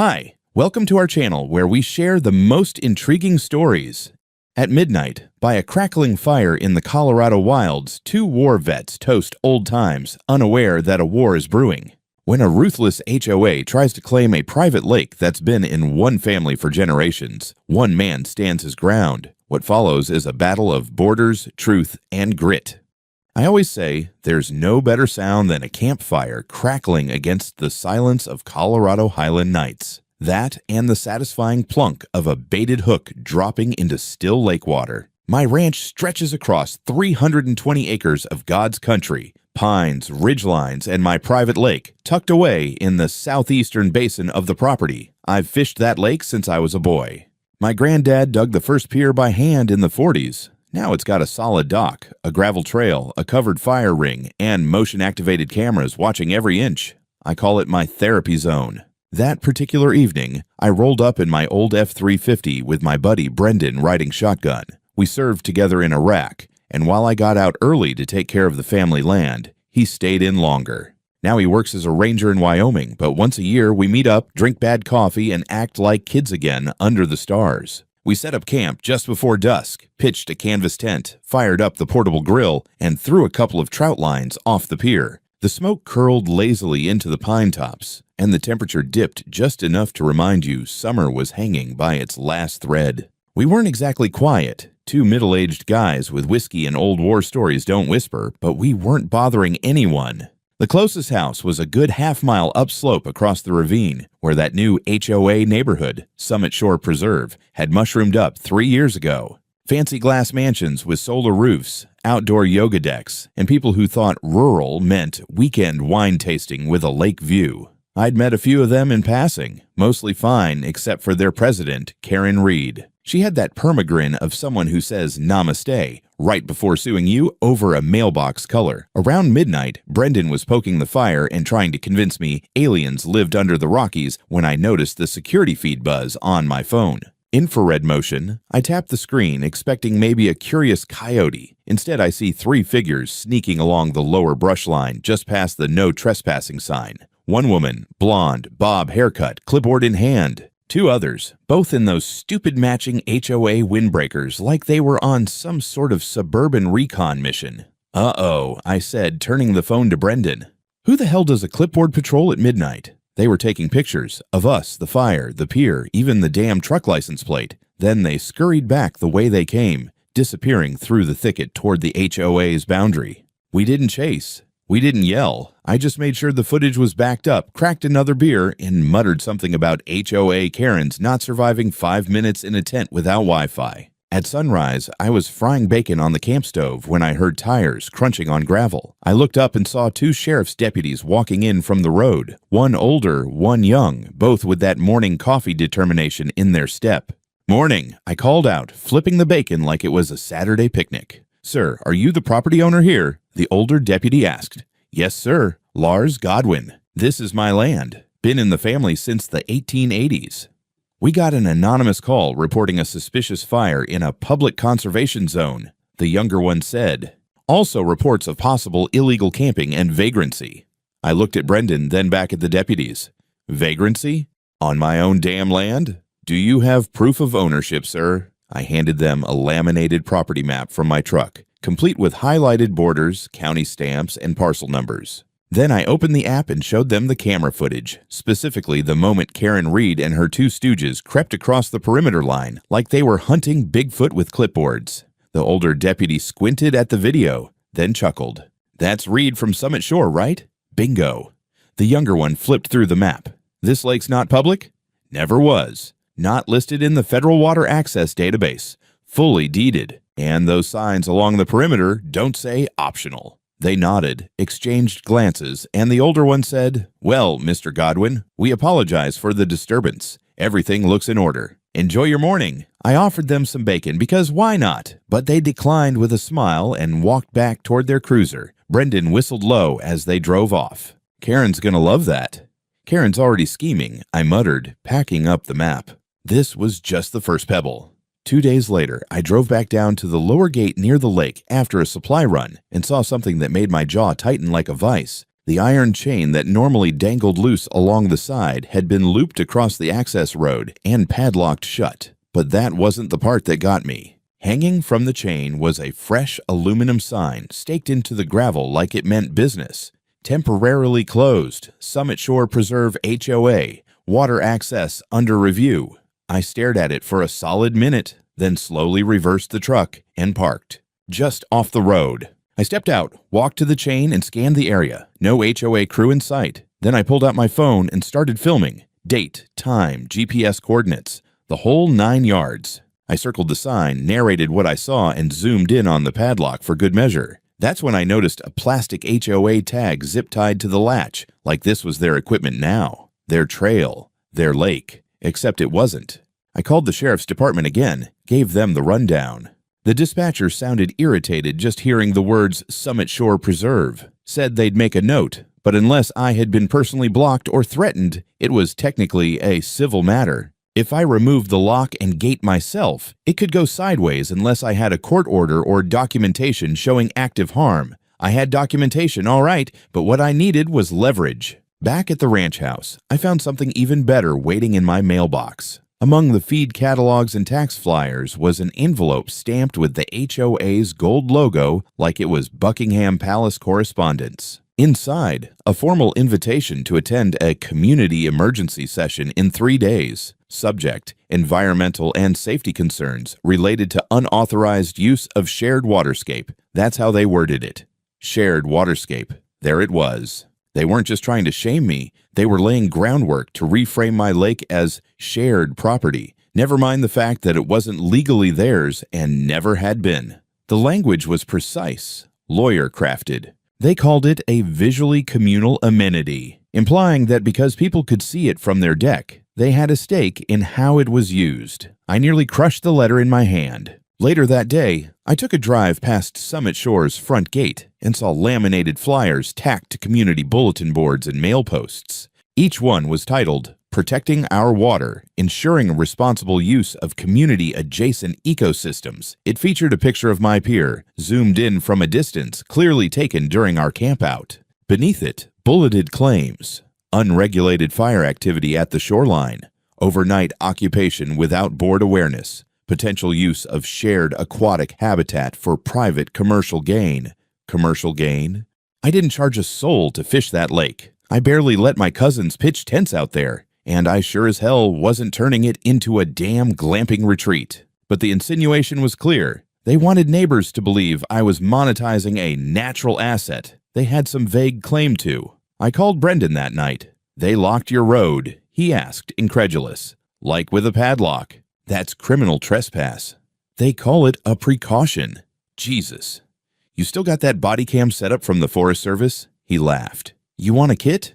Hi, welcome to our channel where we share the most intriguing stories. At midnight, by a crackling fire in the Colorado wilds, two war vets toast old times, unaware that a war is brewing. When a ruthless HOA tries to claim a private lake that's been in one family for generations, one man stands his ground. What follows is a battle of borders, truth, and grit. I always say there's no better sound than a campfire crackling against the silence of Colorado Highland nights. That and the satisfying plunk of a baited hook dropping into still lake water. My ranch stretches across 320 acres of God's country, pines, ridgelines, and my private lake, tucked away in the southeastern basin of the property. I've fished that lake since I was a boy. My granddad dug the first pier by hand in the 40s. Now it's got a solid dock, a gravel trail, a covered fire ring, and motion-activated cameras watching every inch. I call it my therapy zone. That particular evening, I rolled up in my old F-350 with my buddy Brendan riding shotgun. We served together in Iraq, and while I got out early to take care of the family land, he stayed in longer. Now he works as a ranger in Wyoming, but once a year we meet up, drink bad coffee, and act like kids again under the stars. We set up camp just before dusk, pitched a canvas tent, fired up the portable grill, and threw a couple of trout lines off the pier. The smoke curled lazily into the pine tops, and the temperature dipped just enough to remind you summer was hanging by its last thread. We weren't exactly quiet. Two middle-aged guys with whiskey and old war stories don't whisper, but we weren't bothering anyone. The closest house was a good half-mile upslope across the ravine, where that new HOA neighborhood, Summit Shore Preserve, had mushroomed up 3 years ago. Fancy glass mansions with solar roofs, outdoor yoga decks, and people who thought rural meant weekend wine tasting with a lake view. I'd met a few of them in passing, mostly fine except for their president, Karen Reed. She had that permagrin of someone who says namaste right before suing you over a mailbox color. Around midnight, Brendan was poking the fire and trying to convince me aliens lived under the Rockies when I noticed the security feed buzz on my phone. Infrared motion. I tapped the screen, expecting maybe a curious coyote. Instead, I see three figures sneaking along the lower brush line just past the no trespassing sign. One woman, blonde, bob haircut, clipboard in hand. Two others, both in those stupid matching HOA windbreakers like they were on some sort of suburban recon mission. Uh-oh, I said, turning the phone to Brendan. Who the hell does a clipboard patrol at midnight? They were taking pictures of us, the fire, the pier, even the damn truck license plate. Then they scurried back the way they came, disappearing through the thicket toward the HOA's boundary. We didn't chase. We didn't yell. I just made sure the footage was backed up, cracked another beer, and muttered something about HOA Karens not surviving 5 minutes in a tent without Wi-Fi. At sunrise, I was frying bacon on the camp stove when I heard tires crunching on gravel. I looked up and saw two sheriff's deputies walking in from the road. One older, one young, both with that morning coffee determination in their step. "Morning," I called out, flipping the bacon like it was a Saturday picnic. "Sir, are you the property owner here?" the older deputy asked. "Yes, sir. Lars Godwin. This is my land. Been in the family since the 1880s. We got an anonymous call reporting a suspicious fire in a public conservation zone, the younger one said. Also reports of possible illegal camping and vagrancy. I looked at Brendan, then back at the deputies. Vagrancy? On my own damn land? Do you have proof of ownership, sir? I handed them a laminated property map from my truck, complete with highlighted borders, county stamps, and parcel numbers. Then I opened the app and showed them the camera footage, specifically the moment Karen Reed and her two stooges crept across the perimeter line like they were hunting Bigfoot with clipboards. The older deputy squinted at the video, then chuckled. "That's Reed from Summit Shore, right? Bingo." The younger one flipped through the map. "This lake's not public?" "Never was. Not listed in the Federal Water Access Database. Fully deeded. And those signs along the perimeter don't say optional." They nodded, exchanged glances, and the older one said, "Well, Mr. Godwin, we apologize for the disturbance. Everything looks in order. Enjoy your morning." I offered them some bacon because why not? But they declined with a smile and walked back toward their cruiser. Brendan whistled low as they drove off. "Karen's gonna love that." "Karen's already scheming," I muttered, packing up the map. This was just the first pebble. 2 days later, I drove back down to the lower gate near the lake after a supply run and saw something that made my jaw tighten like a vise. The iron chain that normally dangled loose along the side had been looped across the access road and padlocked shut. But that wasn't the part that got me. Hanging from the chain was a fresh aluminum sign staked into the gravel like it meant business. Temporarily closed, Summit Shore Preserve HOA, water access under review. I stared at it for a solid minute, then slowly reversed the truck and parked. Just off the road. I stepped out, walked to the chain, and scanned the area. No HOA crew in sight. Then I pulled out my phone and started filming. Date, time, GPS coordinates, the whole 9 yards. I circled the sign, narrated what I saw, and zoomed in on the padlock for good measure. That's when I noticed a plastic HOA tag zip-tied to the latch, like this was their equipment now, their trail, their lake, except it wasn't. I called the sheriff's department again, gave them the rundown. The dispatcher sounded irritated just hearing the words Summit Shore Preserve, said they'd make a note, but unless I had been personally blocked or threatened, it was technically a civil matter. If I removed the lock and gate myself, it could go sideways unless I had a court order or documentation showing active harm. I had documentation, all right, but what I needed was leverage. Back at the ranch house, I found something even better waiting in my mailbox. Among the feed catalogs and tax flyers was an envelope stamped with the HOA's gold logo like it was Buckingham Palace correspondence. Inside, a formal invitation to attend a community emergency session in 3 days. Subject, environmental and safety concerns related to unauthorized use of shared waterscape. That's how they worded it. Shared waterscape. There it was. They weren't just trying to shame me, they were laying groundwork to reframe my lake as shared property, never mind the fact that it wasn't legally theirs and never had been. The language was precise, lawyer-crafted. They called it a visually communal amenity, implying that because people could see it from their deck, they had a stake in how it was used. I nearly crushed the letter in my hand. Later that day, I took a drive past Summit Shore's front gate and saw laminated flyers tacked to community bulletin boards and mail posts. Each one was titled, Protecting Our Water, Ensuring Responsible Use of Community-Adjacent Ecosystems. It featured a picture of my pier, zoomed in from a distance, clearly taken during our campout. Beneath it, bulleted claims, unregulated fire activity at the shoreline, overnight occupation without board awareness, potential use of shared aquatic habitat for private commercial gain. Commercial gain? I didn't charge a soul to fish that lake. I barely let my cousins pitch tents out there, and I sure as hell wasn't turning it into a damn glamping retreat. But the insinuation was clear. They wanted neighbors to believe I was monetizing a natural asset they had some vague claim to. I called Brendan that night. They locked your road, he asked, incredulous. Like with a padlock. That's criminal trespass. They call it a precaution. Jesus. You still got that body cam set up from the Forest Service? He laughed. You want a kit?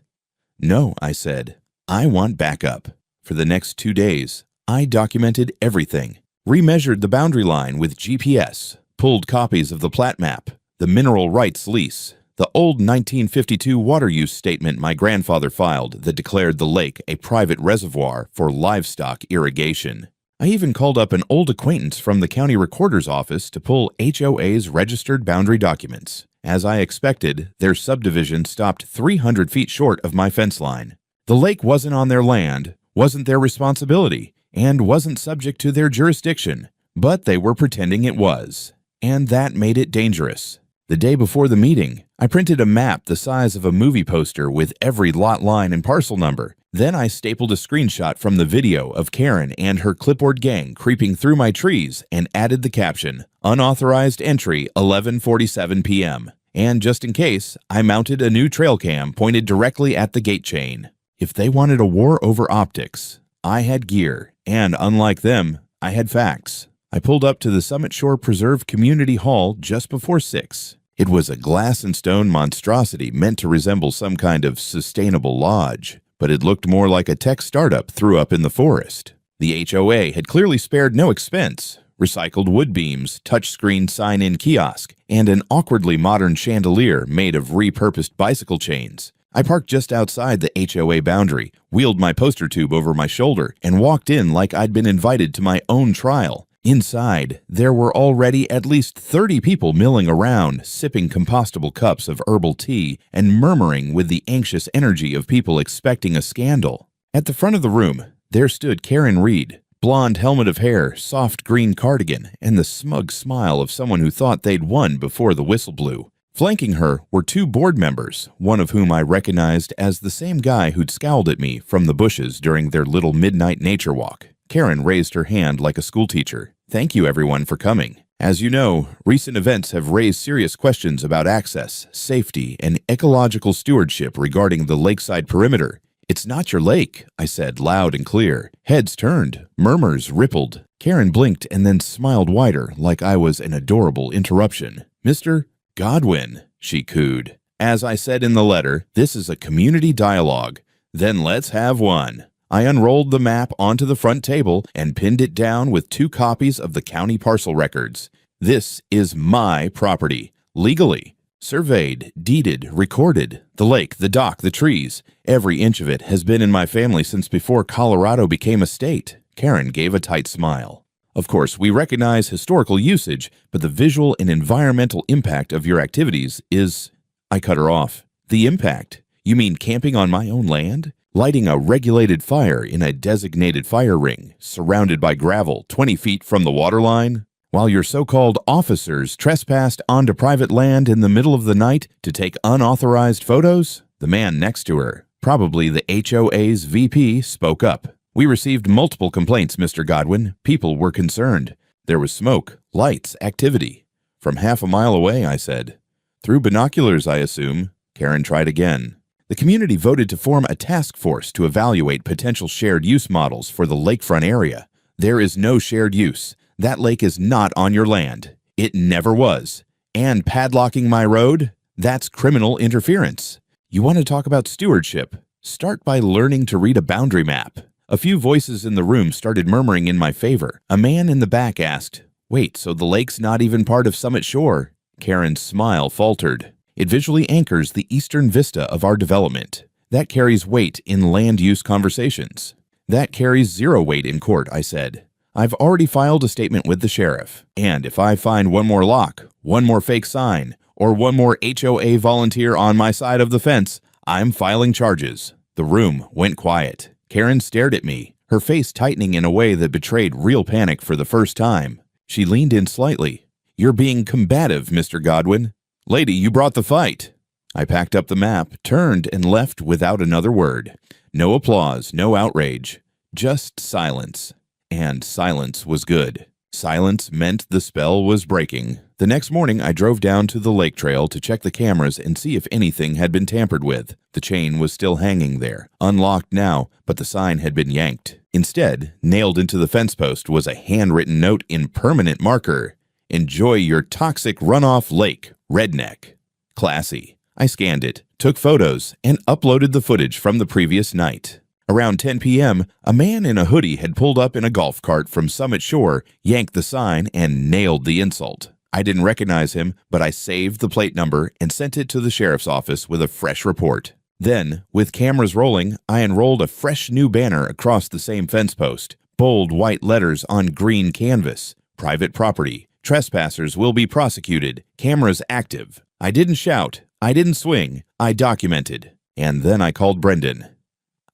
No, I said. I want backup. For the next 2 days, I documented everything. Remeasured the boundary line with GPS. Pulled copies of the plat map, the mineral rights lease, the old 1952 water use statement my grandfather filed that declared the lake a private reservoir for livestock irrigation. I even called up an old acquaintance from the county recorder's office to pull HOA's registered boundary documents. As I expected, their subdivision stopped 300 feet short of my fence line. The lake wasn't on their land, wasn't their responsibility, and wasn't subject to their jurisdiction, but they were pretending it was. And that made it dangerous. The day before the meeting, I printed a map the size of a movie poster with every lot line and parcel number. Then I stapled a screenshot from the video of Karen and her clipboard gang creeping through my trees and added the caption, Unauthorized Entry 11:47 p.m. And just in case, I mounted a new trail cam pointed directly at the gate chain. If they wanted a war over optics, I had gear, and unlike them, I had facts. I pulled up to the Summit Shore Preserve Community Hall just before 6. It was a glass and stone monstrosity meant to resemble some kind of sustainable lodge, but it looked more like a tech startup threw up in the forest. The HOA had clearly spared no expense. Recycled wood beams, touchscreen sign-in kiosk, and an awkwardly modern chandelier made of repurposed bicycle chains. I parked just outside the HOA boundary, wheeled my poster tube over my shoulder, and walked in like I'd been invited to my own trial. Inside, there were already at least 30 people milling around, sipping compostable cups of herbal tea and murmuring with the anxious energy of people expecting a scandal. At the front of the room, there stood Karen Reed, blonde helmet of hair, soft green cardigan, and the smug smile of someone who thought they'd won before the whistle blew. Flanking her were two board members, one of whom I recognized as the same guy who'd scowled at me from the bushes during their little midnight nature walk. Karen raised her hand like a schoolteacher. Thank you everyone for coming. As you know, recent events have raised serious questions about access, safety, and ecological stewardship regarding the lakeside perimeter. It's not your lake, I said loud and clear. Heads turned, murmurs rippled. Karen blinked and then smiled wider like I was an adorable interruption. Mr. Godwin, she cooed. As I said in the letter, this is a community dialogue. Then let's have one. I unrolled the map onto the front table and pinned it down with 2 copies of the county parcel records. This is my property, legally. Surveyed, deeded, recorded. The lake, the dock, the trees. Every inch of it has been in my family since before Colorado became a state. Karen gave a tight smile. Of course, we recognize historical usage, but the visual and environmental impact of your activities is... I cut her off. The impact? You mean camping on my own land? Lighting a regulated fire in a designated fire ring, surrounded by gravel 20 feet from the waterline? While your so-called officers trespassed onto private land in the middle of the night to take unauthorized photos? The man next to her, probably the HOA's VP, spoke up. We received multiple complaints, Mr. Godwin. People were concerned. There was smoke, lights, activity. From half a mile away, I said. Through binoculars, I assume. Karen tried again. The community voted to form a task force to evaluate potential shared use models for the lakefront area. There is no shared use. That lake is not on your land. It never was. And padlocking my road? That's criminal interference. You want to talk about stewardship? Start by learning to read a boundary map. A few voices in the room started murmuring in my favor. A man in the back asked, "Wait, so the lake's not even part of Summit Shore?" Karen's smile faltered. It visually anchors the eastern vista of our development. That carries weight in land use conversations. That carries 0 weight in court, I said. I've already filed a statement with the sheriff. And if I find one more lock, one more fake sign, or one more HOA volunteer on my side of the fence, I'm filing charges. The room went quiet. Karen stared at me, her face tightening in a way that betrayed real panic for the first time. She leaned in slightly. You're being combative, Mr. Godwin. Lady, you brought the fight. I packed up the map, turned, and left without another word. No applause, no outrage. Just silence. And silence was good. Silence meant the spell was breaking. The next morning, I drove down to the lake trail to check the cameras and see if anything had been tampered with. The chain was still hanging there, unlocked now, but the sign had been yanked. Instead, nailed into the fence post was a handwritten note in permanent marker. Enjoy your toxic runoff lake, redneck. Classy. I scanned it, took photos, and uploaded the footage from the previous night. Around 10 p.m., a man in a hoodie had pulled up in a golf cart from Summit Shore, yanked the sign, and nailed the insult. I didn't recognize him, but I saved the plate number and sent it to the sheriff's office with a fresh report. Then, with cameras rolling, I enrolled a fresh new banner across the same fence post, bold white letters on green canvas. Private property. Trespassers will be prosecuted. Cameras active. I didn't shout. I didn't swing. I documented. And then I called Brendan.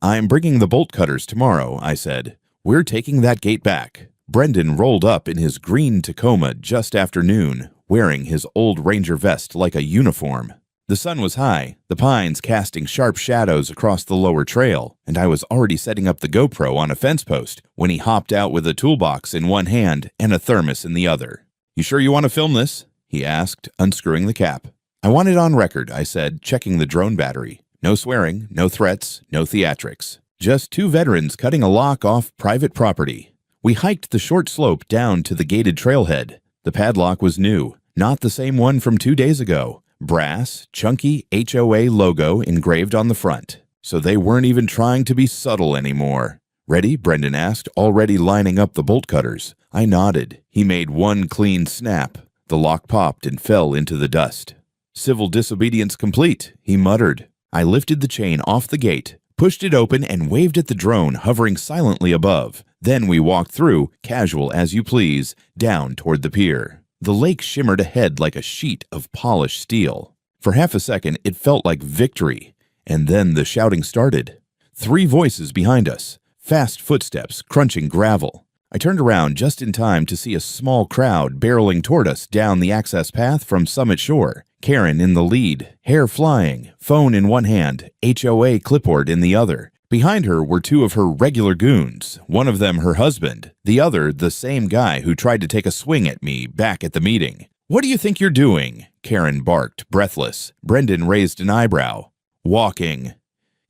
I'm bringing the bolt cutters tomorrow, I said. We're taking that gate back. Brendan rolled up in his green Tacoma just after noon, wearing his old Ranger vest like a uniform. The sun was high, the pines casting sharp shadows across the lower trail, and I was already setting up the GoPro on a fence post when he hopped out with a toolbox in one hand and a thermos in the other. You sure you want to film this? He asked, unscrewing the cap. I want it on record, I said, checking the drone battery. No swearing, no threats, no theatrics. Just 2 veterans cutting a lock off private property. We hiked the short slope down to the gated trailhead. The padlock was new, not the same one from 2 days ago. Brass, chunky HOA logo engraved on the front. So they weren't even trying to be subtle anymore. Ready? Brendan asked, already lining up the bolt cutters. I nodded. He made one clean snap. The lock popped and fell into the dust. Civil disobedience complete, he muttered. I lifted the chain off the gate, pushed it open, and waved at the drone hovering silently above. Then we walked through, casual as you please, down toward the pier. The lake shimmered ahead like a sheet of polished steel. For half a second, it felt like victory. And then the shouting started. 3 voices behind us. Fast footsteps, crunching gravel. I turned around just in time to see a small crowd barreling toward us down the access path from Summit Shore. Karen in the lead, hair flying, phone in one hand, HOA clipboard in the other. Behind her were 2 of her regular goons, one of them her husband, the other the same guy who tried to take a swing at me back at the meeting. "What do you think you're doing?" Karen barked, breathless. Brendan raised an eyebrow. "Walking."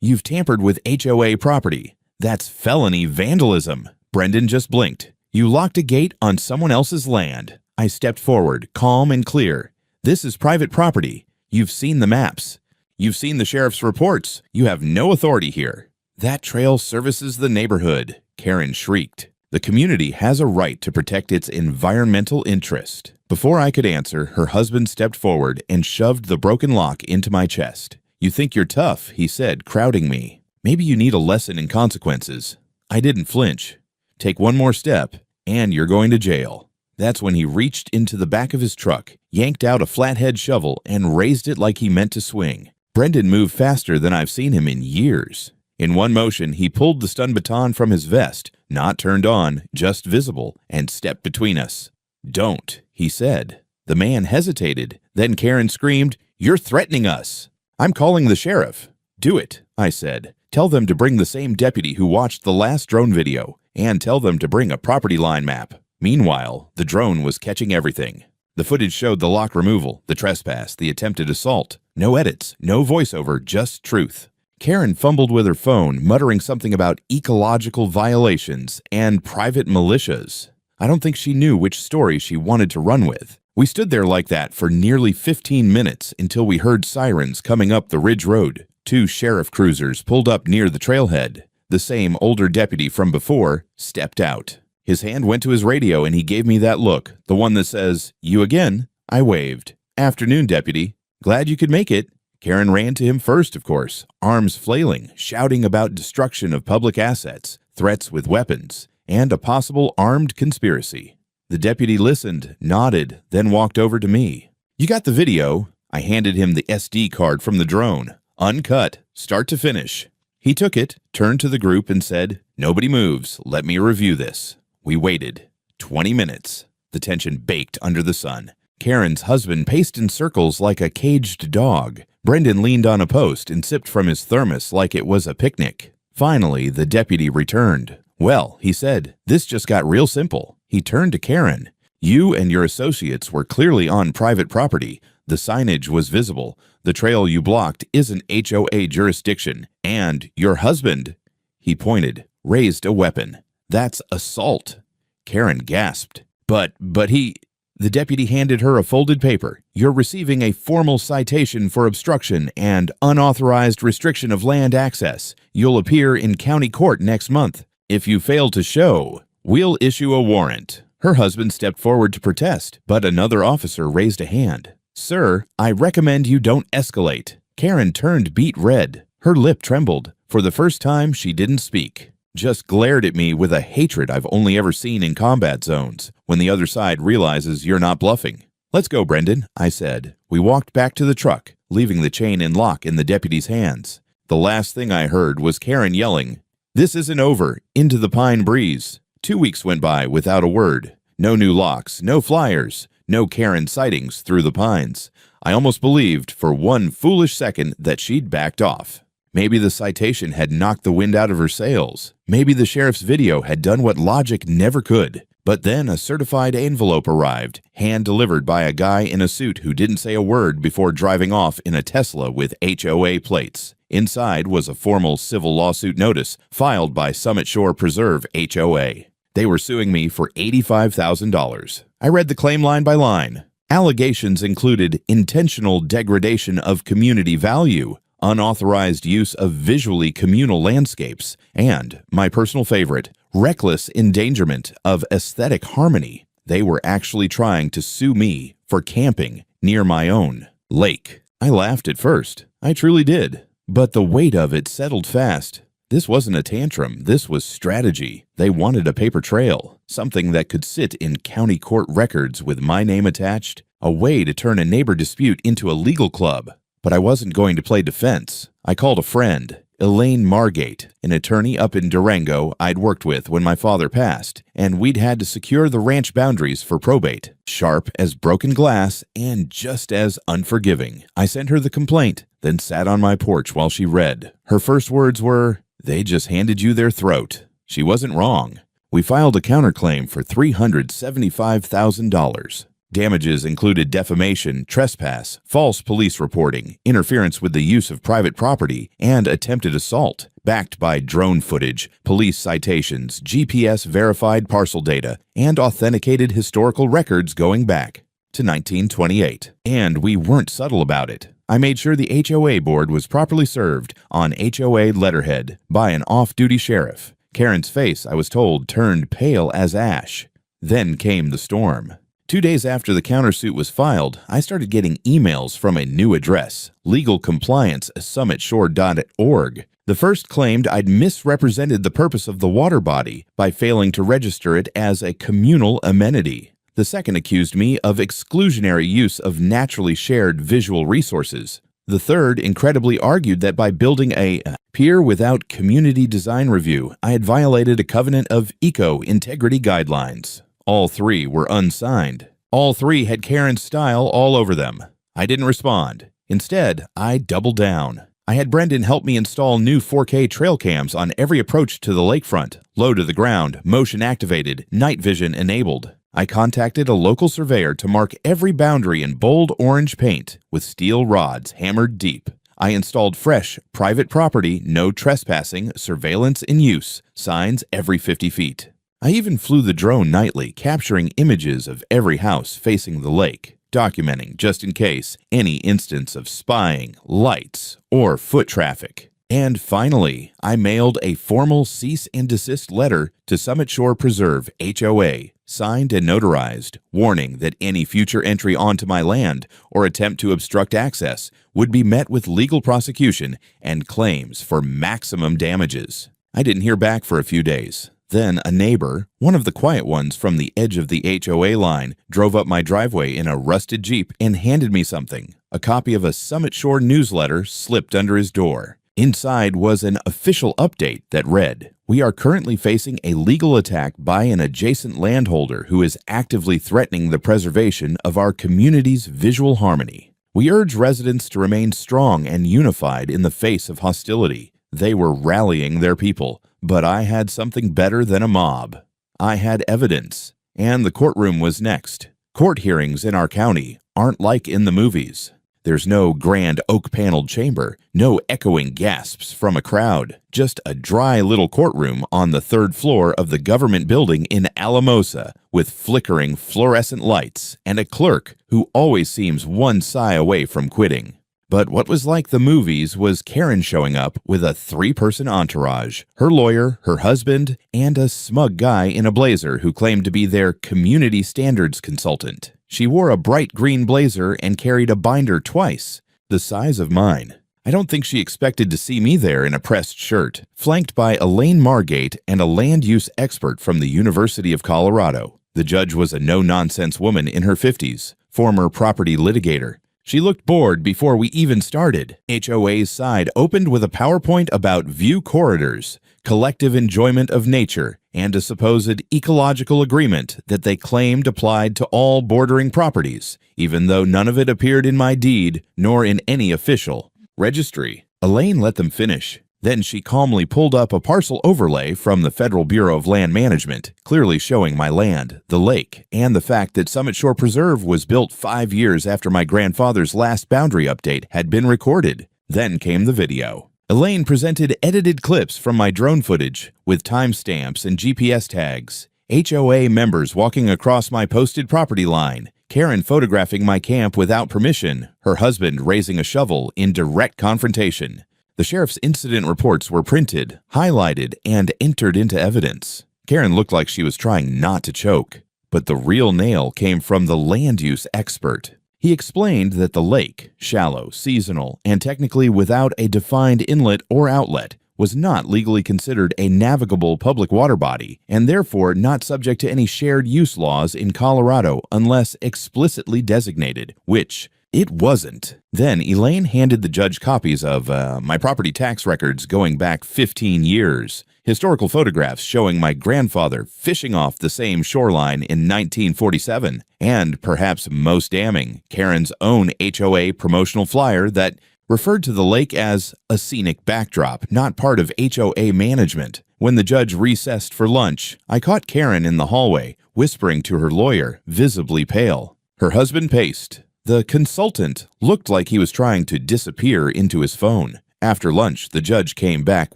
"You've tampered with HOA property. That's felony vandalism." Brendan just blinked. "You locked a gate on someone else's land." I stepped forward, calm and clear. "This is private property. You've seen the maps. You've seen the sheriff's reports. You have no authority here." "That trail services the neighborhood," Karen shrieked. "The community has a right to protect its environmental interest." Before I could answer, her husband stepped forward and shoved the broken lock into my chest. "You think you're tough," he said, crowding me. "Maybe you need a lesson in consequences." I didn't flinch. "Take one more step, and you're going to jail." That's when he reached into the back of his truck, yanked out a flathead shovel, and raised it like he meant to swing. Brendan moved faster than I've seen him in years. In one motion, he pulled the stun baton from his vest, not turned on, just visible, and stepped between us. "Don't," he said. The man hesitated. Then Karen screamed, "You're threatening us." "I'm calling the sheriff." "Do it," I said. "Tell them to bring the same deputy who watched the last drone video, and tell them to bring a property line map." Meanwhile, the drone was catching everything. The footage showed the lock removal, the trespass, the attempted assault. No edits, no voiceover, just truth. Karen fumbled with her phone, muttering something about ecological violations and private militias. I don't think she knew which story she wanted to run with. We stood there like that for nearly 15 minutes until we heard sirens coming up the Ridge Road. 2 sheriff cruisers pulled up near the trailhead. The same older deputy from before stepped out. His hand went to his radio and he gave me that look, the one that says, "You again?" I waved. "Afternoon, deputy. Glad you could make it." Karen ran to him first, of course, arms flailing, shouting about destruction of public assets, threats with weapons, and a possible armed conspiracy. The deputy listened, nodded, then walked over to me. "You got the video?" I handed him the SD card from the drone. "Uncut, start to finish." He took it, turned to the group, and said, "Nobody moves. Let me review this." We waited. 20 minutes. The tension baked under the sun. Karen's husband paced in circles like a caged dog. Brendan leaned on a post and sipped from his thermos like it was a picnic. Finally, the deputy returned. "Well," he said, "this just got real simple." He turned to Karen. "You and your associates were clearly on private property. The signage was visible. The trail you blocked isn't HOA jurisdiction. And your husband," he pointed, "raised a weapon. That's assault." Karen gasped. But he... The deputy handed her a folded paper. "You're receiving a formal citation for obstruction and unauthorized restriction of land access. You'll appear in county court next month. If you fail to show, we'll issue a warrant." Her husband stepped forward to protest, but another officer raised a hand. "Sir, I recommend you don't escalate." Karen turned beet red. Her lip trembled. For the first time, she didn't speak. Just glared at me with a hatred I've only ever seen in combat zones, when the other side realizes you're not bluffing. "Let's go, Brendan," I said. We walked back to the truck, leaving the chain and lock in the deputy's hands. The last thing I heard was Karen yelling, "This isn't over," into the pine breeze. 2 weeks went by without a word. No new locks, no flyers, no Karen sightings through the pines. I almost believed for one foolish second that she'd backed off. Maybe the citation had knocked the wind out of her sails. Maybe the sheriff's video had done what logic never could. But then a certified envelope arrived, hand-delivered by a guy in a suit who didn't say a word before driving off in a Tesla with HOA plates. Inside was a formal civil lawsuit notice filed by Summit Shore Preserve HOA. They were suing me for $85,000. I read the claim line by line. Allegations included intentional degradation of community value, unauthorized use of visually communal landscapes, and, my personal favorite, reckless endangerment of aesthetic harmony. They were actually trying to sue me for camping near my own lake. I laughed at first. I truly did. But the weight of it settled fast. This wasn't a tantrum, this was strategy. They wanted a paper trail, something that could sit in county court records with my name attached, a way to turn a neighbor dispute into a legal club. But I wasn't going to play defense. I called a friend, Elaine Margate, an attorney up in Durango I'd worked with when my father passed, and we'd had to secure the ranch boundaries for probate. Sharp as broken glass and just as unforgiving. I sent her the complaint, then sat on my porch while she read. Her first words were, "They just handed you their throat." She wasn't wrong. We filed a counterclaim for $375,000. Damages included defamation, trespass, false police reporting, interference with the use of private property, and attempted assault, backed by drone footage, police citations, GPS-verified parcel data, and authenticated historical records going back to 1928. And we weren't subtle about it. I made sure the HOA board was properly served on HOA letterhead by an off-duty sheriff. Karen's face, I was told, turned pale as ash. Then came the storm. 2 days after the countersuit was filed, I started getting emails from a new address, legalcompliance@summitshore.org. The first claimed I'd misrepresented the purpose of the water body by failing to register it as a communal amenity. The second accused me of exclusionary use of naturally shared visual resources. The third incredibly argued that by building a pier without community design review, I had violated a covenant of eco-integrity guidelines. All three were unsigned. All three had Karen's style all over them. I didn't respond. Instead, I doubled down. I had Brendan help me install new 4K trail cams on every approach to the lakefront, low to the ground, motion activated, night vision enabled. I contacted a local surveyor to mark every boundary in bold orange paint with steel rods hammered deep. I installed fresh, private property, no trespassing, surveillance in use, signs every 50 feet. I even flew the drone nightly, capturing images of every house facing the lake, documenting, just in case, any instance of spying, lights, or foot traffic. And finally, I mailed a formal cease and desist letter to Summit Shore Preserve HOA, signed and notarized, warning that any future entry onto my land or attempt to obstruct access would be met with legal prosecution and claims for maximum damages. I didn't hear back for a few days. Then a neighbor, one of the quiet ones from the edge of the HOA line, drove up my driveway in a rusted Jeep and handed me something. A copy of a Summit Shore newsletter slipped under his door. Inside was an official update that read, "We are currently facing a legal attack by an adjacent landholder who is actively threatening the preservation of our community's visual harmony. We urge residents to remain strong and unified in the face of hostility." They were rallying their people, but I had something better than a mob. I had evidence, and the courtroom was next. Court hearings in our county aren't like in the movies. There's no grand oak-paneled chamber, no echoing gasps from a crowd, just a dry little courtroom on the third floor of the government building in Alamosa with flickering fluorescent lights and a clerk who always seems one sigh away from quitting. But what was like the movies was Karen showing up with a 3-person entourage, her lawyer, her husband, and a smug guy in a blazer who claimed to be their community standards consultant. She wore a bright green blazer and carried a binder twice, the size of mine. I don't think she expected to see me there in a pressed shirt, flanked by Elaine Margate and a land use expert from the University of Colorado. The judge was a no-nonsense woman in her 50s, former property litigator. She looked bored before we even started. HOA's side opened with a PowerPoint about view corridors, collective enjoyment of nature, and a supposed ecological agreement that they claimed applied to all bordering properties, even though none of it appeared in my deed nor in any official registry. Elaine let them finish. Then she calmly pulled up a parcel overlay from the Federal Bureau of Land Management, clearly showing my land, the lake, and the fact that Summit Shore Preserve was built 5 years after my grandfather's last boundary update had been recorded. Then came the video. Elaine presented edited clips from my drone footage with timestamps and GPS tags. HOA members walking across my posted property line, Karen photographing my camp without permission, her husband raising a shovel in direct confrontation. The sheriff's incident reports were printed, highlighted, and entered into evidence. Karen looked like she was trying not to choke, but the real nail came from the land use expert. He explained that the lake, shallow, seasonal, and technically without a defined inlet or outlet, was not legally considered a navigable public water body and therefore not subject to any shared use laws in Colorado unless explicitly designated, which it wasn't. Then Elaine handed the judge copies of my property tax records going back 15 years, historical photographs showing my grandfather fishing off the same shoreline in 1947, and perhaps most damning, Karen's own HOA promotional flyer that referred to the lake as a scenic backdrop, not part of HOA management. When the judge recessed for lunch, I caught Karen in the hallway, whispering to her lawyer, visibly pale. Her husband paced. The consultant looked like he was trying to disappear into his phone. After lunch, the judge came back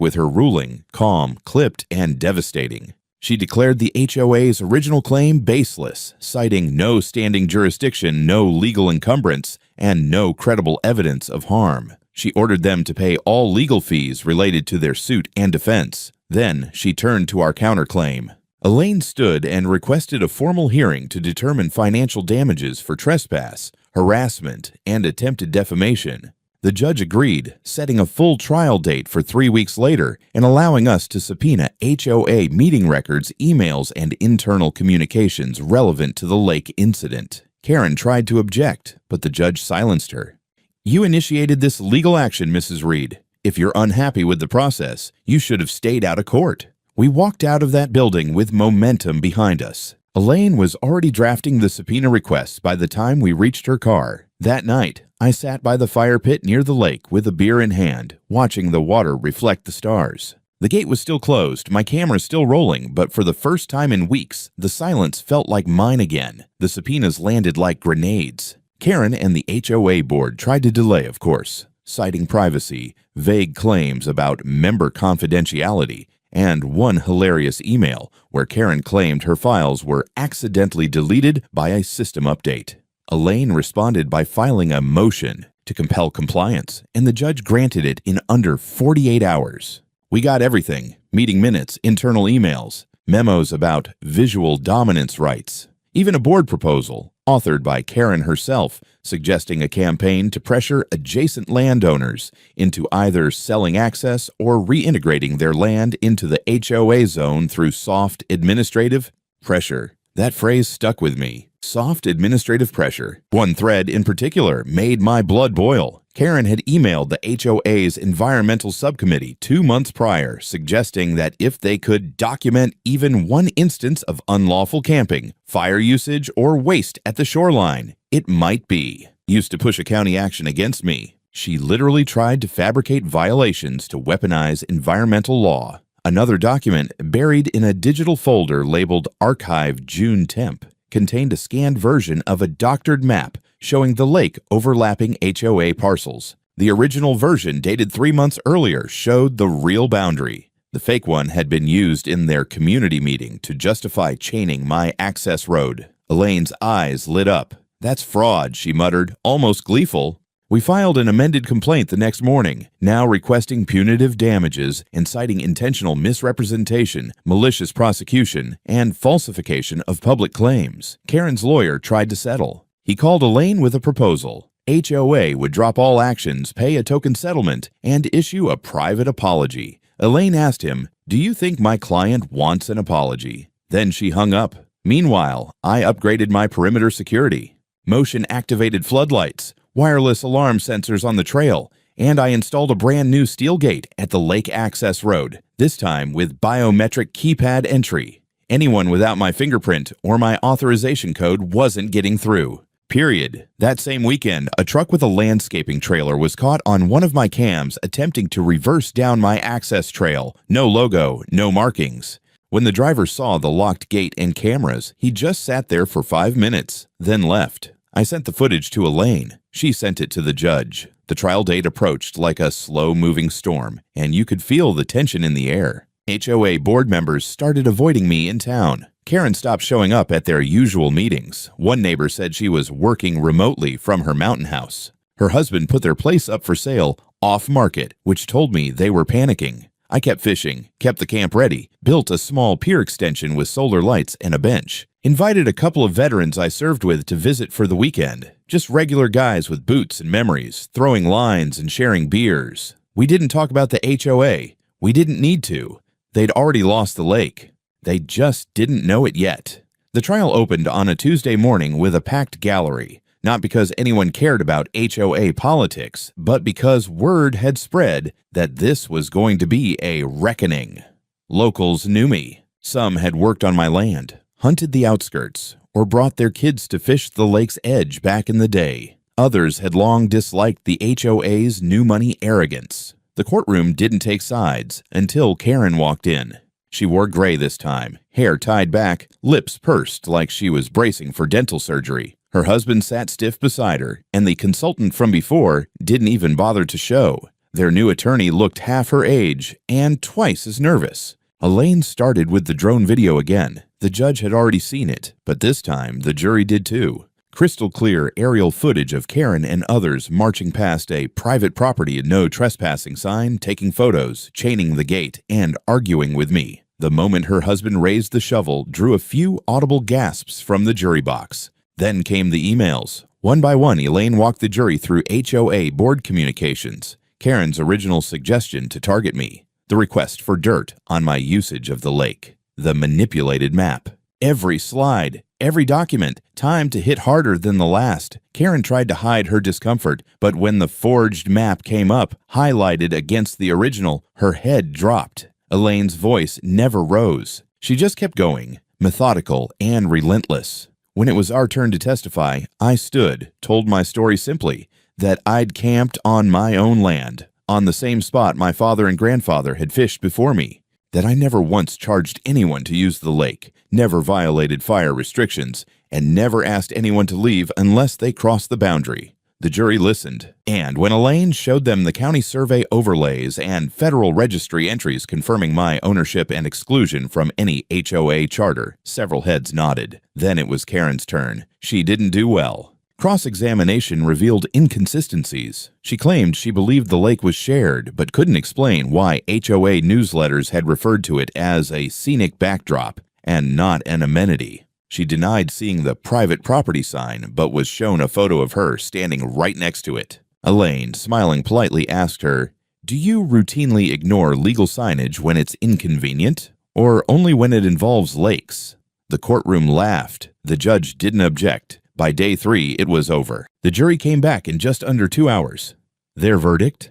with her ruling, calm, clipped, and devastating. She declared the HOA's original claim baseless, citing no standing jurisdiction, no legal encumbrance, and no credible evidence of harm. She ordered them to pay all legal fees related to their suit and defense. Then she turned to our counterclaim. Elaine stood and requested a formal hearing to determine financial damages for trespass, harassment, and attempted defamation. The judge agreed, setting a full trial date for 3 weeks later and allowing us to subpoena HOA meeting records, emails, and internal communications relevant to the lake incident. Karen tried to object, but the judge silenced her. "You initiated this legal action, Mrs. Reed. If you're unhappy with the process, you should have stayed out of court." We walked out of that building with momentum behind us. Elaine was already drafting the subpoena requests by the time we reached her car. That night, I sat by the fire pit near the lake with a beer in hand, watching the water reflect the stars. The gate was still closed, my camera still rolling, but for the first time in weeks, the silence felt like mine again. The subpoenas landed like grenades. Karen and the HOA board tried to delay, of course, citing privacy, vague claims about member confidentiality, and one hilarious email where Karen claimed her files were accidentally deleted by a system update. Elaine responded by filing a motion to compel compliance, and the judge granted it in under 48 hours. We got everything: meeting minutes, internal emails, memos about visual dominance rights, even a board proposal, authored by Karen herself, suggesting a campaign to pressure adjacent landowners into either selling access or reintegrating their land into the HOA zone through soft administrative pressure. That phrase stuck with me. Soft administrative pressure. One thread in particular made my blood boil. Karen had emailed the HOA's environmental subcommittee 2 months prior, suggesting that if they could document even one instance of unlawful camping, fire usage, or waste at the shoreline, it might be used to push a county action against me. She literally tried to fabricate violations to weaponize environmental law. Another document, buried in a digital folder labeled Archive June Temp, contained a scanned version of a doctored map showing the lake overlapping HOA parcels. The original version, dated 3 months earlier, showed the real boundary. The fake one had been used in their community meeting to justify chaining my access road. Elaine's eyes lit up. "That's fraud," she muttered, almost gleeful. We filed an amended complaint the next morning, now requesting punitive damages and citing intentional misrepresentation, malicious prosecution, and falsification of public claims. Karen's lawyer tried to settle. He called Elaine with a proposal. HOA would drop all actions, pay a token settlement, and issue a private apology. Elaine asked him, "Do you think my client wants an apology?" Then she hung up. Meanwhile, I upgraded my perimeter security. Motion-activated floodlights, wireless alarm sensors on the trail, and I installed a brand new steel gate at the lake access road, this time with biometric keypad entry. Anyone without my fingerprint or my authorization code wasn't getting through. Period. That same weekend, a truck with a landscaping trailer was caught on one of my cams attempting to reverse down my access trail. No logo, no markings. When the driver saw the locked gate and cameras, he just sat there for 5 minutes, then left. I sent the footage to Elaine. She sent it to the judge. The trial date approached like a slow-moving storm, and you could feel the tension in the air. HOA board members started avoiding me in town. Karen stopped showing up at their usual meetings. One neighbor said she was working remotely from her mountain house. Her husband put their place up for sale off-market, which told me they were panicking. I kept fishing, kept the camp ready, built a small pier extension with solar lights and a bench, invited a couple of veterans I served with to visit for the weekend. Just regular guys with boots and memories, throwing lines and sharing beers. We didn't talk about the HOA. We didn't need to. They'd already lost the lake. They just didn't know it yet. The trial opened on a Tuesday morning with a packed gallery, not because anyone cared about HOA politics, but because word had spread that this was going to be a reckoning. Locals knew me. Some had worked on my land, hunted the outskirts, or brought their kids to fish the lake's edge back in the day. Others had long disliked the HOA's new money arrogance. The courtroom didn't take sides until Karen walked in. She wore gray this time, hair tied back, lips pursed like she was bracing for dental surgery. Her husband sat stiff beside her, and the consultant from before didn't even bother to show. Their new attorney looked half her age and twice as nervous. Elaine started with the drone video again. The judge had already seen it, but this time the jury did too. Crystal clear aerial footage of Karen and others marching past a private property no trespassing sign, taking photos, chaining the gate, and arguing with me. The moment her husband raised the shovel drew a few audible gasps from the jury box. Then came the emails. One by one, Elaine walked the jury through HOA board communications, Karen's original suggestion to target me, the request for dirt on my usage of the lake, the manipulated map. Every slide, every document, time to hit harder than the last. Karen tried to hide her discomfort, but when the forged map came up, highlighted against the original, her head dropped. Elaine's voice never rose. She just kept going, methodical and relentless. When it was our turn to testify, I stood, told my story simply, that I'd camped on my own land, on the same spot my father and grandfather had fished before me, that I never once charged anyone to use the lake, never violated fire restrictions, and never asked anyone to leave unless they crossed the boundary. The jury listened, and when Elaine showed them the county survey overlays and federal registry entries confirming my ownership and exclusion from any HOA charter, several heads nodded. Then it was Karen's turn. She didn't do well. Cross-examination revealed inconsistencies. She claimed she believed the lake was shared, but couldn't explain why HOA newsletters had referred to it as a scenic backdrop and not an amenity. She denied seeing the private property sign, but was shown a photo of her standing right next to it. Elaine, smiling politely, asked her, "Do you routinely ignore legal signage when it's inconvenient, or only when it involves lakes?" The courtroom laughed. The judge didn't object. By day 3, it was over. The jury came back in just under 2 hours. Their verdict?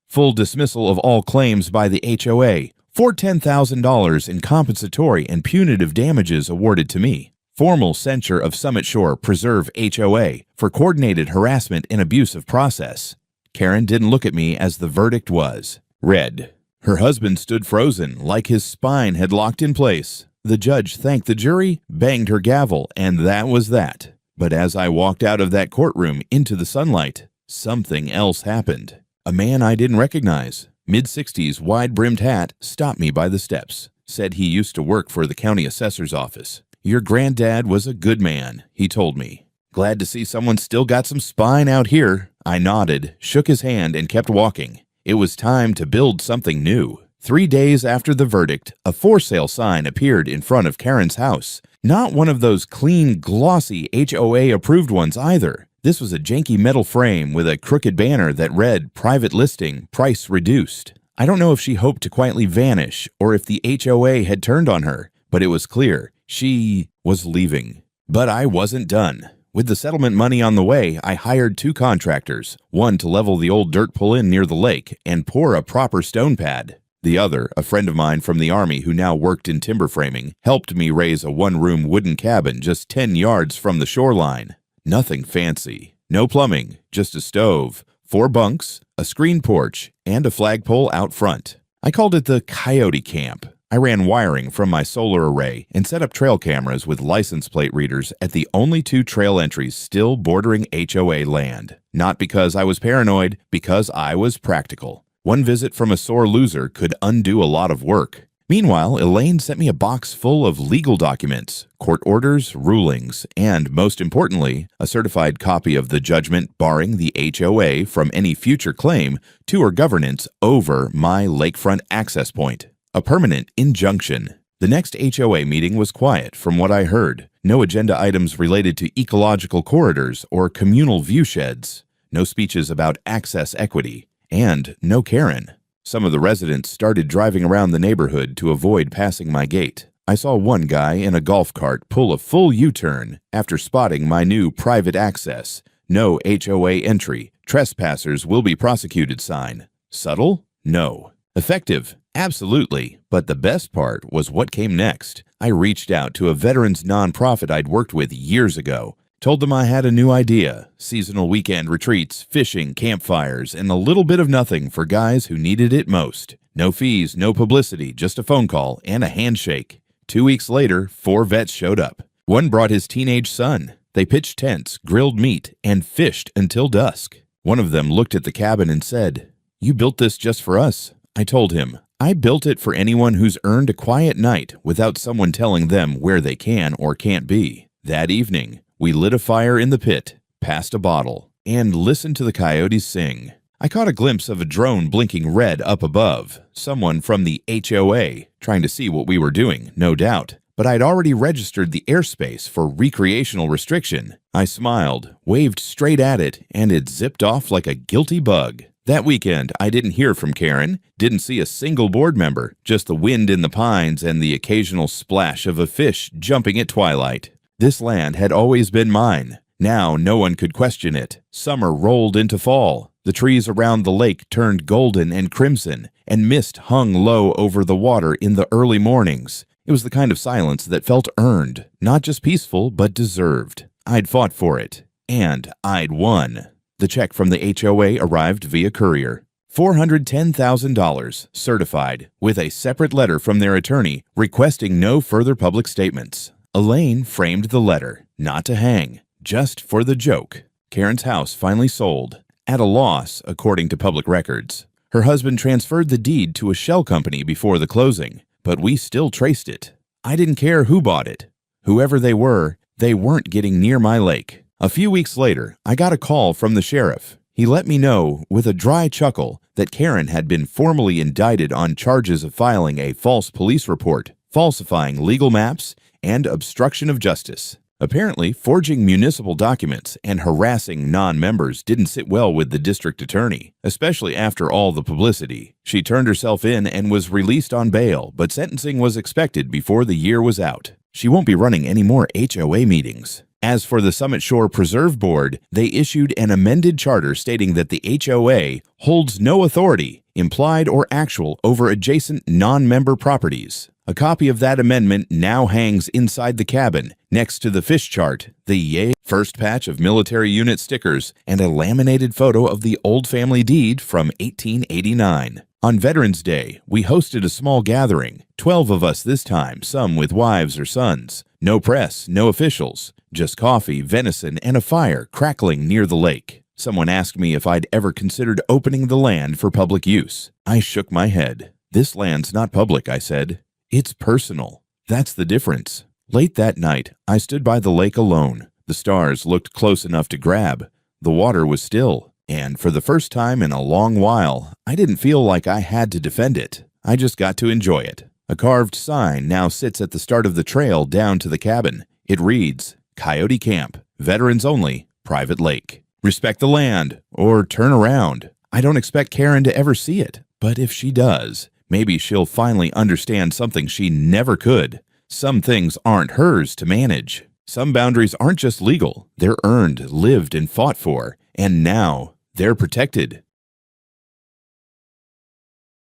Full dismissal of all claims by the HOA, for $10,000 in compensatory and punitive damages awarded to me. Formal censure of Summit Shore Preserve HOA for coordinated harassment and abuse of process. Karen didn't look at me as the verdict was read. Her husband stood frozen, like his spine had locked in place. The judge thanked the jury, banged her gavel, and that was that. But as I walked out of that courtroom into the sunlight, something else happened. A man I didn't recognize, mid-60s, wide-brimmed hat, stopped me by the steps, said he used to work for the county assessor's office. "Your granddad was a good man," he told me. "Glad to see someone still got some spine out here." I nodded, shook his hand, and kept walking. It was time to build something new. 3 days after the verdict, a for sale sign appeared in front of Karen's house. Not one of those clean, glossy HOA-approved ones either. This was a janky metal frame with a crooked banner that read, "Private listing, price reduced." I don't know if she hoped to quietly vanish or if the HOA had turned on her, but it was clear she was leaving. But I wasn't done. With the settlement money on the way, I hired 2 contractors, one to level the old dirt pull-in near the lake and pour a proper stone pad. The other, a friend of mine from the Army who now worked in timber framing, helped me raise a 1-room wooden cabin just 10 yards from the shoreline. Nothing fancy. No plumbing, just a stove, 4 bunks, a screen porch, and a flagpole out front. I called it the Coyote Camp. I ran wiring from my solar array and set up trail cameras with license plate readers at the only 2 trail entries still bordering HOA land. Not because I was paranoid, because I was practical. One visit from a sore loser could undo a lot of work. Meanwhile, Elaine sent me a box full of legal documents, court orders, rulings, and, most importantly, a certified copy of the judgment barring the HOA from any future claim to or governance over my lakefront access point. A permanent injunction. The next HOA meeting was quiet, from what I heard. No agenda items related to ecological corridors or communal view sheds. No speeches about access equity. And no Karen. Some of the residents started driving around the neighborhood to avoid passing my gate. I saw one guy in a golf cart pull a full U-turn after spotting my new private access, no HOA entry, trespassers will be prosecuted sign. Subtle? No. Effective? Absolutely. But the best part was what came next. I reached out to a veterans nonprofit I'd worked with years ago. Told them I had a new idea, seasonal weekend retreats, fishing, campfires, and a little bit of nothing for guys who needed it most. No fees, no publicity, just a phone call and a handshake. 2 weeks later, 4 vets showed up. One brought his teenage son. They pitched tents, grilled meat, and fished until dusk. One of them looked at the cabin and said, "You built this just for us." I told him, "I built it for anyone who's earned a quiet night without someone telling them where they can or can't be." That evening, we lit a fire in the pit, passed a bottle, and listened to the coyotes sing. I caught a glimpse of a drone blinking red up above, someone from the HOA, trying to see what we were doing, no doubt. But I'd already registered the airspace for recreational restriction. I smiled, waved straight at it, and it zipped off like a guilty bug. That weekend, I didn't hear from Karen, didn't see a single board member, just the wind in the pines and the occasional splash of a fish jumping at twilight. This land had always been mine. Now no one could question it. Summer rolled into fall. The trees around the lake turned golden and crimson, and mist hung low over the water in the early mornings. It was the kind of silence that felt earned, not just peaceful, but deserved. I'd fought for it, and I'd won. The check from the HOA arrived via courier. $410,000, certified, with a separate letter from their attorney requesting no further public statements. Elaine framed the letter, not to hang, just for the joke. Karen's house finally sold, at a loss, according to public records. Her husband transferred the deed to a shell company before the closing, but we still traced it. I didn't care who bought it. Whoever they weren't getting near my lake. A few weeks later, I got a call from the sheriff. He let me know, with a dry chuckle, that Karen had been formally indicted on charges of filing a false police report, falsifying legal maps, and obstruction of justice. Apparently, forging municipal documents and harassing non-members didn't sit well with the district attorney, especially after all the publicity. She turned herself in and was released on bail, but sentencing was expected before the year was out. She won't be running any more HOA meetings. As for the Summit Shore Preserve Board, they issued an amended charter stating that the HOA holds no authority, implied or actual, over adjacent non-member properties. A copy of that amendment now hangs inside the cabin, next to the fish chart, the yay first patch of military unit stickers, and a laminated photo of the old family deed from 1889. On Veterans Day, we hosted a small gathering, 12 of us this time, some with wives or sons. No press, no officials, just coffee, venison, and a fire crackling near the lake. Someone asked me if I'd ever considered opening the land for public use. I shook my head. "This land's not public," I said. "It's personal." That's the difference. Late that night, I stood by the lake alone. The stars looked close enough to grab. The water was still, and for the first time in a long while, I didn't feel like I had to defend it. I just got to enjoy it. A carved sign now sits at the start of the trail down to the cabin. It reads, "Coyote Camp, Veterans Only, Private Lake. Respect the land, or turn around." I don't expect Karen to ever see it, but if she does, maybe she'll finally understand something she never could. Some things aren't hers to manage. Some boundaries aren't just legal. They're earned, lived, and fought for. And now, they're protected.